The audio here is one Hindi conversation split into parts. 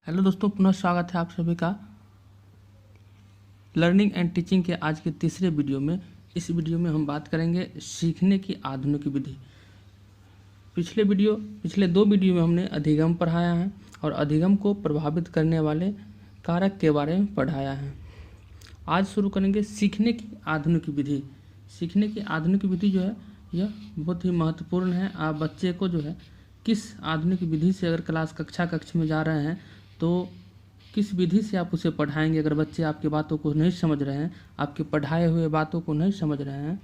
हेलो दोस्तों, पुनः स्वागत है आप सभी का लर्निंग एंड टीचिंग के आज के तीसरे वीडियो में। इस वीडियो में हम बात करेंगे सीखने की आधुनिक विधि। पिछले दो वीडियो में हमने अधिगम पढ़ाया है और अधिगम को प्रभावित करने वाले कारक के बारे में पढ़ाया है। आज शुरू करेंगे सीखने की आधुनिक विधि। सीखने की आधुनिक विधि जो है यह बहुत ही महत्वपूर्ण है। आप बच्चे को जो है किस आधुनिक विधि से, अगर कक्षा में जा रहे हैं तो किस विधि से आप उसे पढ़ाएंगे। अगर बच्चे आपकी बातों को नहीं समझ रहे हैं, आपके पढ़ाए हुए बातों को नहीं समझ रहे हैं,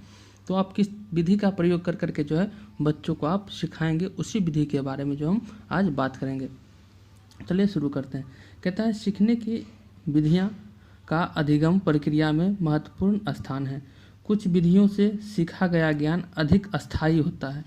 तो आप किस विधि का प्रयोग कर करके जो है बच्चों को आप सिखाएंगे, उसी विधि के बारे में जो हम आज बात करेंगे। चलिए शुरू करते हैं। कहता है सीखने की विधियां का अधिगम प्रक्रिया में महत्वपूर्ण स्थान है। कुछ विधियों से सीखा गया ज्ञान अधिक अस्थायी होता है।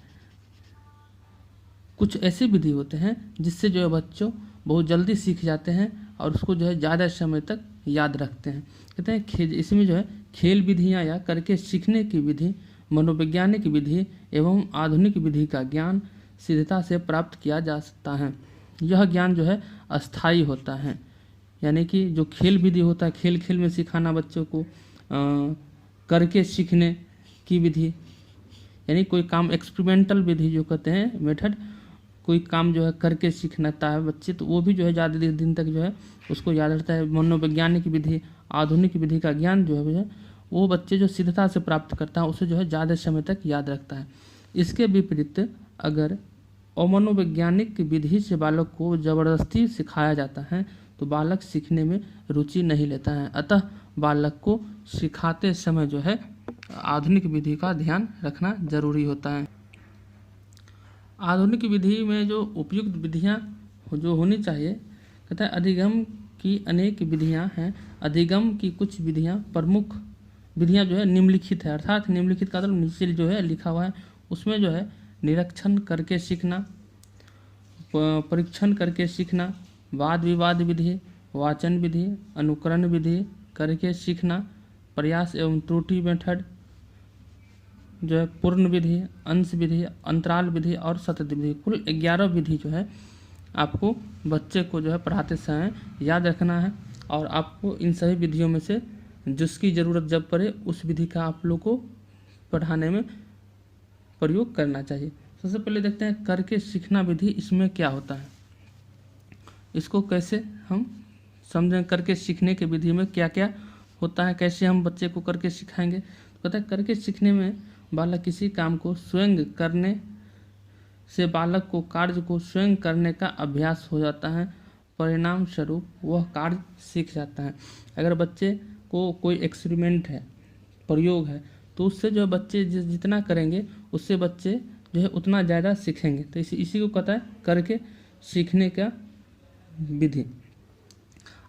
कुछ ऐसे विधि होते हैं जिससे जो है बच्चों बहुत जल्दी सीख जाते हैं और उसको जो है ज़्यादा समय तक याद रखते हैं। कहते हैं इसमें जो है खेल विधियाँ या करके सीखने की विधि, मनोवैज्ञानिक विधि एवं आधुनिक विधि का ज्ञान सिद्धता से प्राप्त किया जा सकता है। यह ज्ञान जो है अस्थायी होता है, यानी कि जो खेल विधि होता है, खेल खेल में सिखाना बच्चों को, करके सीखने की विधि यानी कोई काम एक्सपेरिमेंटल विधि जो कहते हैं मेथड, कोई काम जो है करके सीखता है बच्चे, तो वो भी जो है ज़्यादा दिन तक जो है उसको याद रहता है। मनोवैज्ञानिक विधि, आधुनिक विधि का ज्ञान जो है वो बच्चे जो सिद्धता से प्राप्त करता है उसे जो है ज़्यादा समय तक याद रखता है। इसके विपरीत अगर अमनोवैज्ञानिक विधि से बालक को ज़बरदस्ती सिखाया जाता है तो बालक सीखने में रुचि नहीं लेता है। अतः बालक को सिखाते समय जो है आधुनिक विधि का ध्यान रखना जरूरी होता है। आधुनिक विधि में जो उपयुक्त विधियां जो होनी चाहिए, कहता है अधिगम की अनेक विधियां हैं। अधिगम की कुछ विधियां, प्रमुख विधियां जो है निम्नलिखित है, अर्थात निम्नलिखित का मतलब नीचे जो है लिखा हुआ है उसमें जो है निरीक्षण करके सीखना, परीक्षण करके सीखना, वाद विवाद विधि, वाचन विधि, अनुकरण विधि, करके सीखना, प्रयास एवं त्रुटि मेथड जो है, पूर्ण विधि, अंश विधि, अंतराल विधि और सतत विधि। कुल 11 विधि जो है आपको बच्चे को जो है पढ़ाते समय याद रखना है और आपको इन सभी विधियों में से जिसकी ज़रूरत जब पड़े उस विधि का आप लोग को पढ़ाने में प्रयोग करना चाहिए। सबसे पहले देखते हैं करके सीखना विधि, इसमें क्या होता है, इसको कैसे हम समझें। करके सीखने की विधि में क्या क्या होता है, कैसे हम बच्चे को करके सिखाएंगे। तो कहता है करके सीखने में बालक किसी काम को स्वयं करने से बालक को कार्य को स्वयं करने का अभ्यास हो जाता है। परिणाम स्वरूप वह कार्य सीख जाता है। अगर बच्चे को कोई एक्सपेरिमेंट है, प्रयोग है, तो उससे जो बच्चे जितना करेंगे उससे बच्चे जो है उतना ज़्यादा सीखेंगे। तो इसी को कहता है करके सीखने का विधि।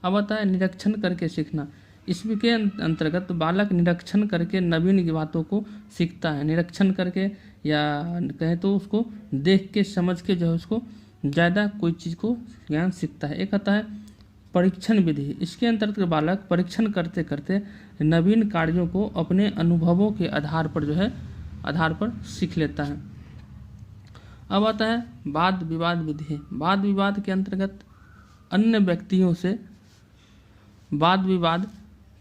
अब आता है निरीक्षण करके सीखना। इसके अंतर्गत बालक निरीक्षण करके नवीन बातों को सीखता है। निरीक्षण करके या कहें तो उसको देख के समझ के जो है उसको ज़्यादा कोई चीज़ को ज्ञान सीखता है। एक आता है परीक्षण विधि। इसके अंतर्गत बालक परीक्षण करते करते नवीन कार्यों को अपने अनुभवों के आधार पर सीख लेता है। अब आता है वाद विवाद विधि। वाद विवाद के अंतर्गत अन्य व्यक्तियों से वाद विवाद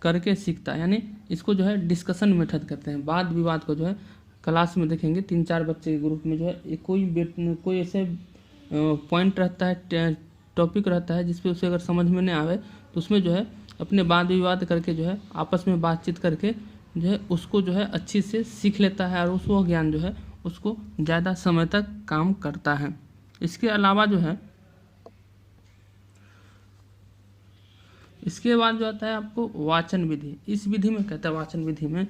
करके सीखता है, यानी इसको जो है डिस्कशन मेथड कहते हैं। वाद विवाद को जो है क्लास में देखेंगे 3-4 बच्चे के ग्रुप में जो है कोई ऐसे पॉइंट रहता है, टॉपिक रहता है जिसपे उसे अगर समझ में नहीं आवे तो उसमें जो है अपने वाद विवाद करके जो है आपस में बातचीत करके जो है उसको जो है अच्छी से सीख लेता है और वो ज्ञान जो है उसको ज़्यादा समय तक काम करता है। इसके अलावा जो है इसके बाद जो आता है आपको वाचन विधि। इस विधि में कहता है वाचन विधि में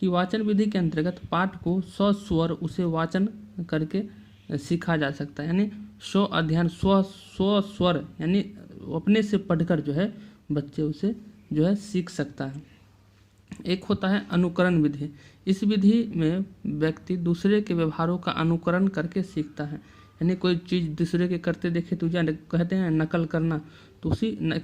कि वाचन विधि के अंतर्गत पाठ को स्वस्वर उसे वाचन करके सीखा जा सकता है, यानी स्व अध्ययन स्वस्वर यानी अपने से पढ़कर जो है बच्चे उसे जो है सीख सकता है। एक होता है अनुकरण विधि। इस विधि में व्यक्ति दूसरे के व्यवहारों का अनुकरण करके सीखता है, यानी कोई चीज़ दूसरे के करते देखे तो कहते हैं नकल करना, तो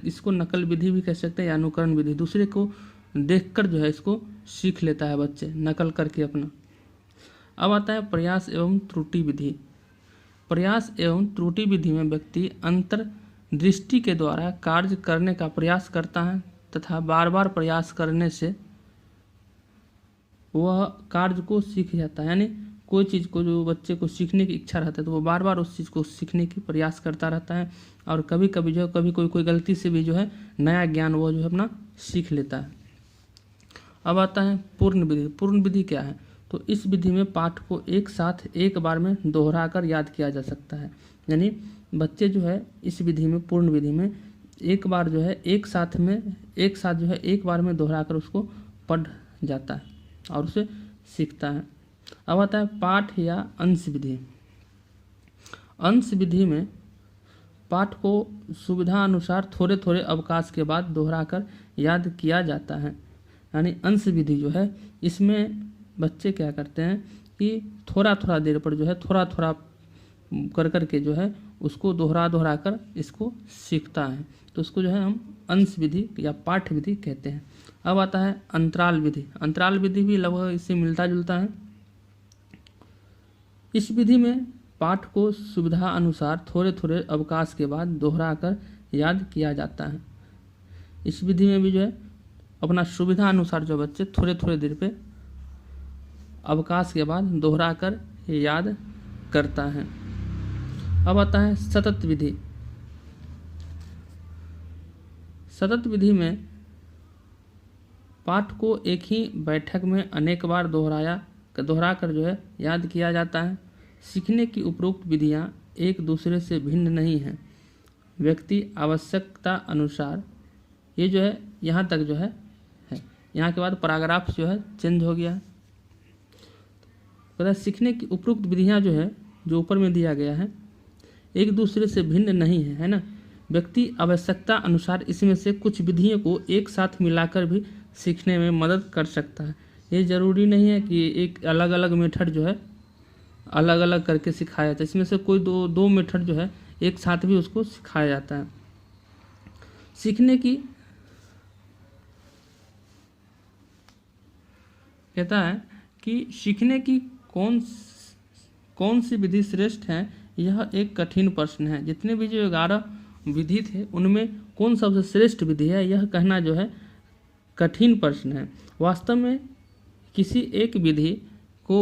इसको नकल विधि भी कह सकते हैं या अनुकरण विधि। दूसरे को देखकर जो है इसको सीख लेता है बच्चे, नकल करके अपना। अब आता है प्रयास एवं त्रुटि विधि। प्रयास एवं त्रुटि विधि में व्यक्ति अंतर दृष्टि के द्वारा कार्य करने का प्रयास करता है तथा बार बार प्रयास करने से वह कार्य को सीख जाता है। यानी कोई चीज़ को जो बच्चे को सीखने की इच्छा रहता है तो वो बार बार उस चीज़ को सीखने की प्रयास करता रहता है और कभी कभी जो है कभी कोई गलती से भी जो है नया ज्ञान वो जो है अपना सीख लेता है। अब आता है पूर्ण विधि। पूर्ण विधि क्या है? तो इस विधि में पाठ को एक साथ एक बार में दोहरा कर याद किया जा सकता है। यानी बच्चे जो है इस विधि में, पूर्ण विधि में एक बार जो है एक साथ जो है एक बार में दोहरा कर उसको पढ़ जाता है और उसे सीखता है। अब आता है पाठ या अंश विधि। अंश विधि में पाठ को सुविधा अनुसार थोड़े थोड़े अवकाश के बाद दोहरा कर याद किया जाता है। यानी अंश विधि जो है इसमें बच्चे क्या करते हैं कि थोड़ा थोड़ा देर पर जो है थोड़ा थोड़ा कर के जो है उसको दोहरा कर इसको सीखता है, तो उसको जो है हम अंश विधि या पाठ विधि कहते हैं। अब आता है अंतराल विधि। अंतराल विधि भी लगभग इससे मिलता जुलता है। इस विधि में पाठ को सुविधा अनुसार थोड़े थोड़े अवकाश के बाद दोहरा कर याद किया जाता है। इस विधि में भी जो है अपना सुविधा अनुसार जो बच्चे थोड़े थोड़े देर पे अवकाश के बाद दोहरा कर याद करता है। अब आता है सतत विधि। सतत विधि में पाठ को एक ही बैठक में अनेक बार दोहरा कर जो है याद किया जाता है। सीखने की उपरोक्त विधियां एक दूसरे से भिन्न नहीं हैं। व्यक्ति आवश्यकता अनुसार, ये जो है यहाँ तक जो है यहाँ के बाद पैराग्राफ जो है चेंज हो गया है। तो सीखने की उपरोक्त विधियां जो है जो ऊपर में दिया गया है एक दूसरे से भिन्न नहीं है ना। व्यक्ति आवश्यकता अनुसार इसमें से कुछ विधियों को एक साथ मिलाकर भी सीखने में मदद कर सकता है। ये ज़रूरी नहीं है कि एक अलग अलग मेथड जो है अलग अलग करके सिखाया जाता है। इसमें से कोई दो मेथड जो है एक साथ भी उसको सिखाया जाता है। सीखने की कहता है कि सीखने की कौन सी विधि श्रेष्ठ है, यह एक कठिन प्रश्न है। जितने भी जो 11 विधि थे उनमें कौन सबसे श्रेष्ठ विधि है, यह कहना जो है कठिन प्रश्न है। वास्तव में किसी एक विधि को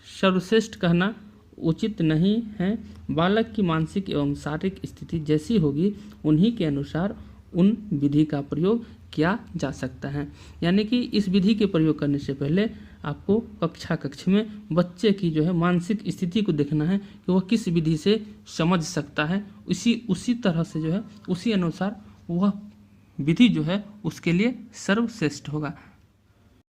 सर्वश्रेष्ठ कहना उचित नहीं है। बालक की मानसिक एवं शारीरिक स्थिति जैसी होगी उन्हीं के अनुसार उन विधि का प्रयोग किया जा सकता है। यानी कि इस विधि के प्रयोग करने से पहले आपको कक्ष में बच्चे की जो है मानसिक स्थिति को देखना है कि वह किस विधि से समझ सकता है। उसी तरह से जो है उसी अनुसार वह विधि जो है उसके लिए सर्वश्रेष्ठ होगा।